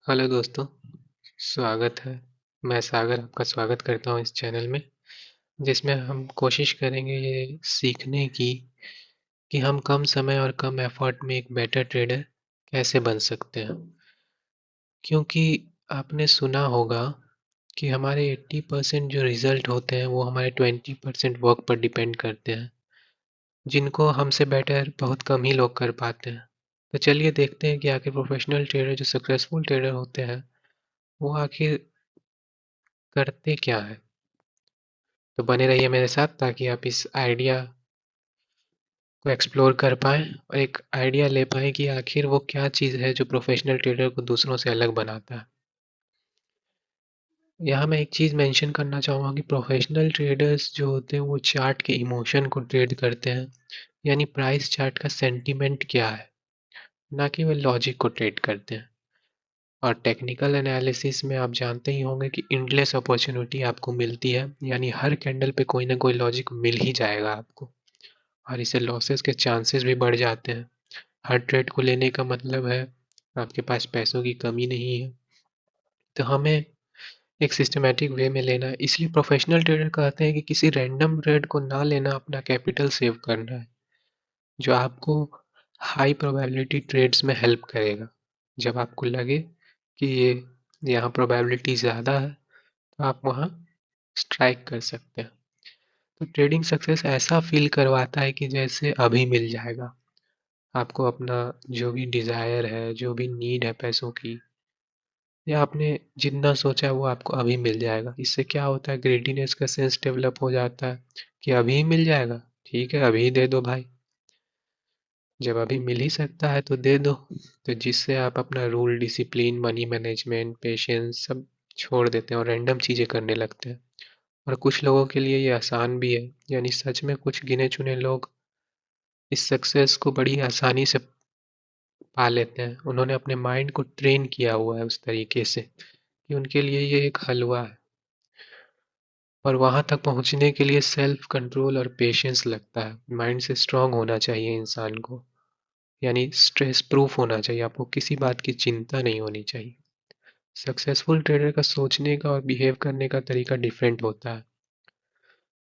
Hello दोस्तों, स्वागत है। मैं सागर आपका स्वागत करता हूँ इस चैनल में, जिसमें हम कोशिश करेंगे ये सीखने की कि हम कम समय और कम एफर्ट में एक बेटर ट्रेडर कैसे बन सकते हैं। क्योंकि आपने सुना होगा कि हमारे 80% जो रिजल्ट होते हैं वो हमारे 20% वर्क पर डिपेंड करते हैं, जिनको हमसे बेटर बहुत कम ही लोग कर पाते हैं। तो चलिए देखते हैं कि आखिर प्रोफेशनल ट्रेडर जो सक्सेसफुल ट्रेडर होते हैं वो आखिर करते क्या है। तो बने रहिए मेरे साथ ताकि आप इस आइडिया को एक्सप्लोर कर पाएँ और एक आइडिया ले पाएँ कि आखिर वो क्या चीज़ है जो प्रोफेशनल ट्रेडर को दूसरों से अलग बनाता है। यहाँ मैं एक चीज़ मेंशन करना चाहूँगा कि प्रोफेशनल ट्रेडर्स जो होते हैं वो चार्ट के इमोशन को ट्रेड करते हैं, यानी प्राइस चार्ट का सेंटिमेंट क्या है, ना कि वो लॉजिक को ट्रेड करते हैं। और टेक्निकल एनालिसिस में आप जानते ही होंगे कि एंडलेस अपॉर्चुनिटी आपको मिलती है, यानी हर कैंडल पे कोई ना कोई लॉजिक मिल ही जाएगा आपको और इससे लॉसेस के चांसेस भी बढ़ जाते हैं। हर ट्रेड को लेने का मतलब है आपके पास पैसों की कमी नहीं है, तो हमें एक सिस्टमैटिक वे में लेना है। इसलिए प्रोफेशनल ट्रेडर कहते हैं कि किसी रैंडम ट्रेड को ना लेना, अपना कैपिटल सेव करना है, जो आपको हाई प्रोबेबिलिटी ट्रेड्स में हेल्प करेगा। जब आपको लगे कि ये यहाँ प्रोबेबिलिटी ज़्यादा है तो आप वहाँ स्ट्राइक कर सकते हैं। तो ट्रेडिंग सक्सेस ऐसा फील करवाता है कि जैसे अभी मिल जाएगा आपको, अपना जो भी डिज़ायर है, जो भी नीड है पैसों की, या आपने जितना सोचा है वो आपको अभी मिल जाएगा। इससे क्या होता है, ग्रीडीनेस का सेंस डेवलप हो जाता है कि अभी ही मिल जाएगा, ठीक है अभी ही दे दो भाई, जब अभी मिल ही सकता है तो दे दो। तो जिससे आप अपना rule, discipline, money management, patience सब छोड़ देते हैं और रैंडम चीज़ें करने लगते हैं। और कुछ लोगों के लिए ये आसान भी है, यानी सच में कुछ गिने चुने लोग इस सक्सेस को बड़ी आसानी से पा लेते हैं। उन्होंने अपने माइंड को ट्रेन किया हुआ है उस तरीके से कि उनके लिए ये एक हलवा है। और वहाँ तक पहुँचने के लिए सेल्फ कंट्रोल और पेशेंस लगता है। माइंड से स्ट्रांग होना चाहिए इंसान को, यानी स्ट्रेस प्रूफ होना चाहिए, आपको किसी बात की चिंता नहीं होनी चाहिए। सक्सेसफुल ट्रेडर का सोचने का और बिहेव करने का तरीका डिफरेंट होता है।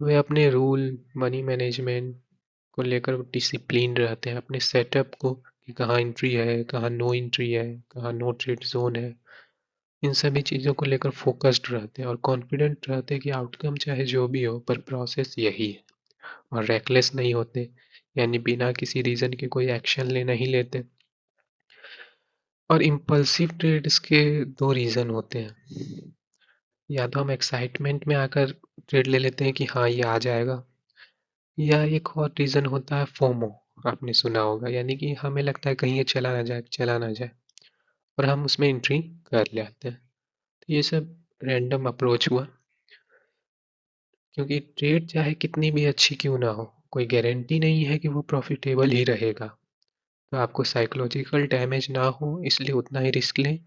वे अपने रूल, मनी मैनेजमेंट को लेकर डिसिप्लिन रहते हैं, अपने सेटअप को कि कहाँ एंट्री है, कहाँ नो एंट्री है, कहाँ नो ट्रेड जोन है, इन सभी चीज़ों को लेकर फोकस्ड रहते हैं और कॉन्फिडेंट रहते हैं कि आउटकम चाहे जो भी हो पर प्रोसेस यही है। और रेकलेस नहीं होते, यानी बिना किसी रीज़न के कोई एक्शन ले नहीं लेते। और इम्पल्सिव ट्रेड्स के दो रीज़न होते हैं, या तो हम एक्साइटमेंट में आकर ट्रेड ले लेते हैं कि हाँ ये आ जाएगा, या एक और रीज़न होता है फोमो, आपने सुना होगा, यानी कि हमें लगता है कहीं ये चला ना जाए, चला ना जाए, और हम उसमें एंट्री कर लेते हैं। तो ये सब रैंडम अप्रोच हुआ, क्योंकि ट्रेड चाहे कितनी भी अच्छी क्यों ना हो, कोई गारंटी नहीं है कि वो प्रॉफिटेबल ही रहेगा। तो आपको साइकोलॉजिकल डैमेज ना हो इसलिए उतना ही रिस्क लें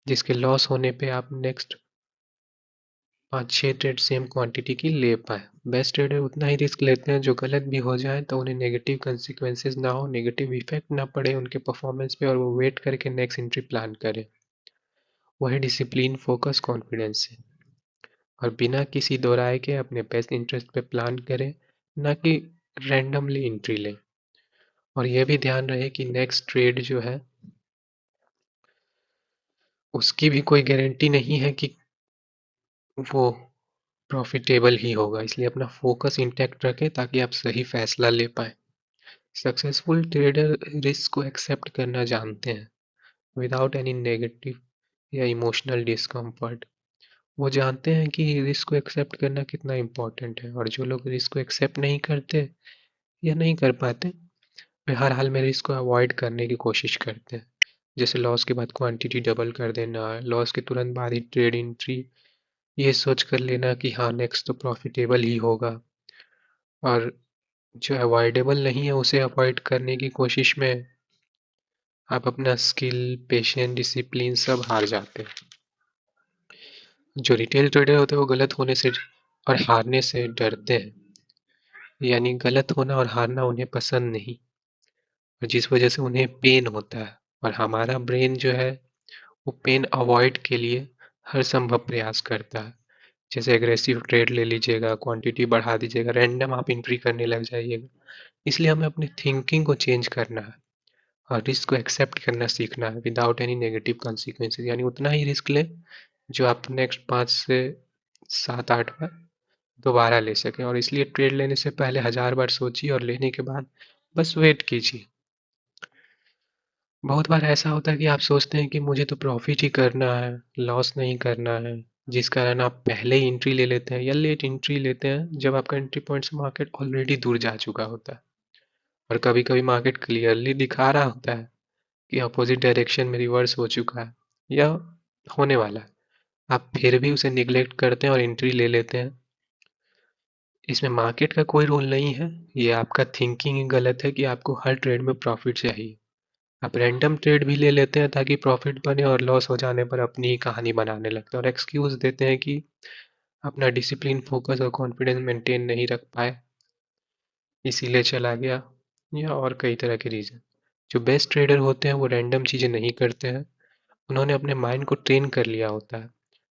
जिसके लॉस होने पे आप नेक्स्ट 5-6 ट्रेड सेम क्वांटिटी की ले पाए। बेस्ट ट्रेडर उतना ही रिस्क लेते हैं जो गलत भी हो जाए तो उन्हें नेगेटिव कंसिक्वेंसेस ना हो, नेगेटिव इफेक्ट ना पड़े उनके परफॉर्मेंस पे, और वो वेट करके नेक्स्ट एंट्री प्लान करें। वही डिसिप्लिन, फोकस, कॉन्फिडेंस है, और बिना किसी दोहराए के अपने बेस्ट इंटरेस्ट पे प्लान करें, ना कि रैंडमली एंट्री लें। और यह भी ध्यान रहे कि नेक्स्ट ट्रेड जो है उसकी भी कोई गारंटी नहीं है कि वो प्रॉफिटेबल ही होगा, इसलिए अपना फोकस इंटैक्ट रखें ताकि आप सही फैसला ले पाएँ। सक्सेसफुल ट्रेडर रिस्क को एक्सेप्ट करना जानते हैं विदाउट एनी नेगेटिव या इमोशनल डिस्कम्फर्ट। वो जानते हैं कि रिस्क को एक्सेप्ट करना कितना इम्पोर्टेंट है, और जो लोग रिस्क को एक्सेप्ट नहीं करते या नहीं कर पाते, वे हर हाल में रिस्क को अवॉइड करने की कोशिश करते हैं। जैसे लॉस के बाद क्वांटिटी डबल कर देना, लॉस के तुरंत बाद ही ट्रेड एंट्री, ये सोच कर लेना कि हाँ नेक्स्ट तो प्रॉफिटेबल ही होगा, और जो अवॉइडेबल नहीं है उसे अवॉइड करने की कोशिश में आप अपना स्किल, पेशेंस, डिसिप्लिन सब हार जाते हैं। जो रिटेल ट्रेडर होते हैं वो गलत होने से और हारने से डरते हैं, यानी गलत होना और हारना उन्हें पसंद नहीं, और जिस वजह से उन्हें पेन होता है। और हमारा ब्रेन जो है वो पेन अवॉइड के लिए हर संभव प्रयास करता है। जैसे एग्रेसिव ट्रेड ले लीजिएगा, क्वांटिटी बढ़ा दीजिएगा, रैंडम आप एंट्री करने लग जाइएगा। इसलिए हमें अपनी थिंकिंग को चेंज करना है और रिस्क को एक्सेप्ट करना सीखना है विदाउट एनी नेगेटिव कॉन्सिक्वेंसेज। यानी उतना ही रिस्क लें जो आप नेक्स्ट 5 से 7-8 बार दोबारा ले सकें। और इसलिए ट्रेड लेने से पहले 1000 बार सोचिए और लेने के बाद बस वेट कीजिए। बहुत बार ऐसा होता है कि आप सोचते हैं कि मुझे तो प्रॉफिट ही करना है, लॉस नहीं करना है, जिस कारण आप पहले ही एंट्री ले लेते हैं या लेट एंट्री लेते हैं जब आपका एंट्री पॉइंट से मार्केट ऑलरेडी दूर जा चुका होता है। और कभी कभी मार्केट क्लियरली दिखा रहा होता है कि अपोजिट डायरेक्शन में रिवर्स हो चुका है या होने वाला है। आप फिर भी उसे निगलेक्ट करते हैं और एंट्री ले लेते हैं। इसमें मार्केट का कोई रोल नहीं है, ये आपका थिंकिंग ही गलत है कि आपको हर ट्रेड में प्रॉफिट चाहिए। आप रैंडम ट्रेड भी ले लेते हैं ताकि प्रॉफिट बने और लॉस हो जाने पर अपनी ही कहानी बनाने लगते हैं और एक्सक्यूज देते हैं कि अपना डिसिप्लिन, फोकस और कॉन्फिडेंस मेंटेन नहीं रख पाए, इसीलिए चला गया, या और कई तरह के रीज़न। जो बेस्ट ट्रेडर होते हैं वो रैंडम चीज़ें नहीं करते हैं, उन्होंने अपने माइंड को ट्रेन कर लिया होता है,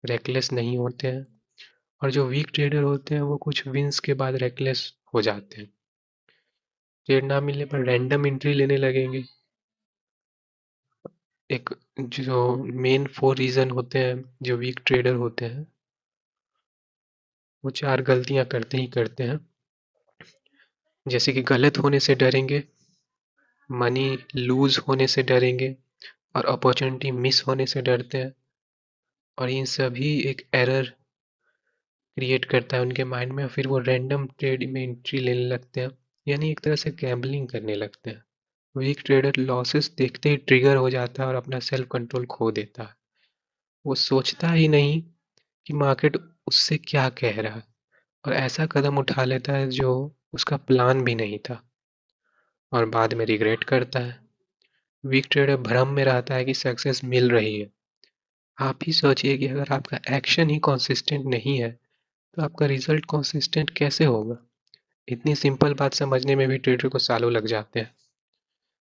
रेकलेस नहीं होते हैं। और जो वीक ट्रेडर होते हैं वो कुछ विंस के बाद रेकलेस हो जाते हैं, ट्रेड ना मिलने पर रैंडम एंट्री लेने लगेंगे। एक जो मेन 4 रीज़न होते हैं जो वीक ट्रेडर होते हैं, वो 4 गलतियां करते ही करते हैं। जैसे कि गलत होने से डरेंगे, मनी लूज होने से डरेंगे और अपॉर्चुनिटी मिस होने से डरते हैं। और इन सभी एक एरर क्रिएट करता है उनके माइंड में, फिर वो रैंडम ट्रेड में एंट्री लेने लगते हैं, यानी एक तरह से गैम्बलिंग करने लगते हैं। वीक ट्रेडर लॉसेस देखते ही ट्रिगर हो जाता है और अपना सेल्फ कंट्रोल खो देता है। वो सोचता ही नहीं कि मार्केट उससे क्या कह रहा है और ऐसा कदम उठा लेता है जो उसका प्लान भी नहीं था और बाद में रिग्रेट करता है। वीक ट्रेडर भ्रम में रहता है कि सक्सेस मिल रही है। आप ही सोचिए कि अगर आपका एक्शन ही कंसिस्टेंट नहीं है तो आपका रिजल्ट कंसिस्टेंट कैसे होगा। इतनी सिंपल बात समझने में भी ट्रेडर को सालों लग जाते हैं।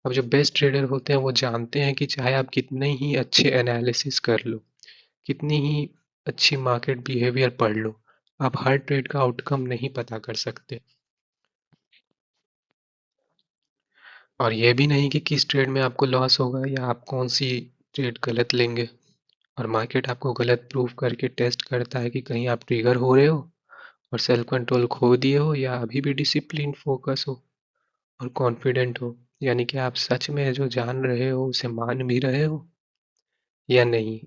अब जो बेस्ट ट्रेडर होते हैं वो जानते हैं कि चाहे आप कितने ही अच्छे एनालिसिस कर लो, कितनी ही अच्छी मार्केट बिहेवियर पढ़ लो, आप हर ट्रेड का आउटकम नहीं पता कर सकते। और ये भी नहीं कि किस ट्रेड में आपको लॉस होगा या आप कौन सी ट्रेड गलत लेंगे। और मार्केट आपको गलत प्रूफ करके टेस्ट करता है कि कहीं आप ट्रिगर हो रहे हो और सेल्फ कंट्रोल खो दिए हो या अभी भी डिसिप्लिन, फोकस हो और कॉन्फिडेंट हो। यानी कि आप सच में जो जान रहे हो उसे मान भी रहे हो या नहीं,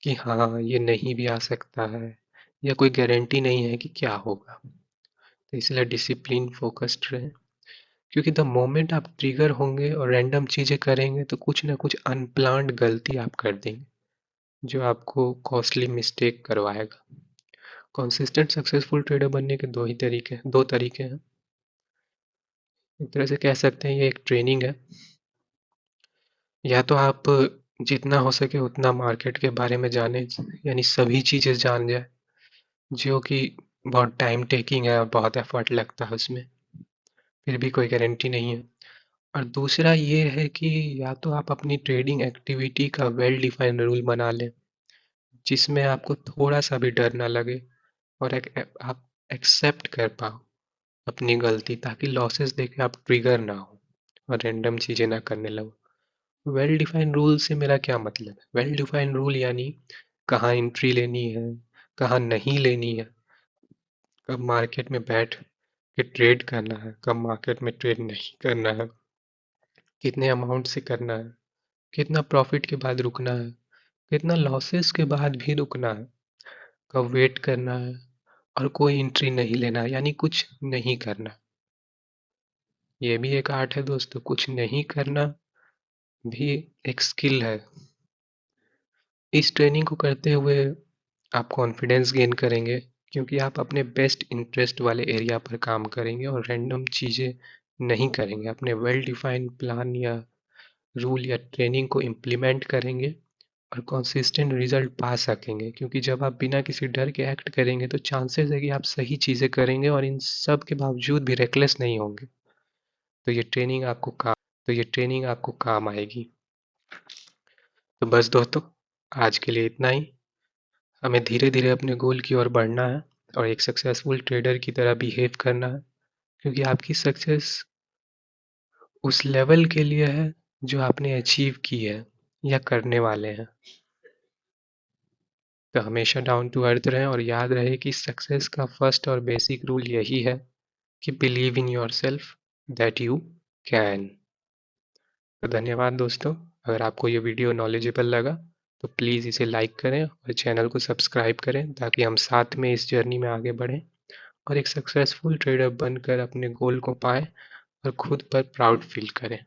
कि हाँ ये नहीं भी आ सकता है या कोई गारंटी नहीं है कि क्या होगा। तो इसलिए डिसिप्लिन, फोकस्ड रहें, क्योंकि द मोमेंट आप ट्रिगर होंगे और रैंडम चीज़ें करेंगे तो कुछ ना कुछ अनप्लान्ड गलती आप कर देंगे जो आपको कॉस्टली मिस्टेक करवाएगा। कंसिस्टेंट सक्सेसफुल ट्रेडर बनने के दो तरीके हैं। एक तरह से कह सकते हैं ये एक ट्रेनिंग है। या तो आप जितना हो सके उतना मार्केट के बारे में जाने, यानी सभी चीज़ें जान जाए, जो कि बहुत टाइम टेकिंग है और बहुत एफर्ट लगता है उसमें, फिर भी कोई गारंटी नहीं है। और दूसरा ये है कि या तो आप अपनी ट्रेडिंग एक्टिविटी का वेल डिफाइंड रूल बना लें जिसमें आपको थोड़ा सा भी डर ना लगे और आप एक्सेप्ट कर पाओ अपनी गलती, ताकि लॉसेस देके आप ट्रिगर ना हो और रैंडम चीज़ें ना करने लगो। वेल डिफाइंड रूल से मेरा क्या मतलब है? वेल डिफाइंड रूल यानी कहाँ एंट्री लेनी है, कहाँ नहीं लेनी है, कब मार्केट में बैठ के ट्रेड करना है, कब मार्केट में ट्रेड नहीं करना है, कितने अमाउंट से करना है, कितना प्रॉफिट के बाद रुकना है, कितना लॉसेस के बाद भी रुकना है, कब वेट करना है और कोई एंट्री नहीं लेना है, यानी कुछ नहीं करना। ये भी एक आर्ट है दोस्तों, कुछ नहीं करना भी एक स्किल है। इस ट्रेनिंग को करते हुए आप कॉन्फिडेंस गेन करेंगे क्योंकि आप अपने बेस्ट इंटरेस्ट वाले एरिया पर काम करेंगे और रैंडम चीज़ें नहीं करेंगे। अपने वेल डिफाइंड प्लान या रूल या ट्रेनिंग को इम्प्लीमेंट करेंगे और कंसिस्टेंट रिजल्ट पा सकेंगे, क्योंकि जब आप बिना किसी डर के एक्ट करेंगे तो चांसेस है कि आप सही चीज़ें करेंगे और इन सब के बावजूद भी रेकलेस नहीं होंगे। तो ये ट्रेनिंग आपको काम आएगी। तो बस दोस्तों, आज के लिए इतना ही। हमें धीरे-धीरे अपने गोल की ओर बढ़ना है और एक सक्सेसफुल ट्रेडर की तरह बिहेव करना है, क्योंकि आपकी सक्सेस उस लेवल के लिए है जो आपने अचीव की है या करने वाले हैं। तो हमेशा डाउन टू अर्थ रहें और याद रहे कि सक्सेस का फर्स्ट और बेसिक रूल यही है कि believe in yourself that you can. तो धन्यवाद दोस्तों। अगर आपको ये वीडियो नॉलेजेबल लगा तो प्लीज़ इसे लाइक करें और चैनल को सब्सक्राइब करें, ताकि हम साथ में इस जर्नी में आगे बढ़ें और एक सक्सेसफुल ट्रेडर बनकर अपने गोल को पाएं और खुद पर प्राउड फील करें।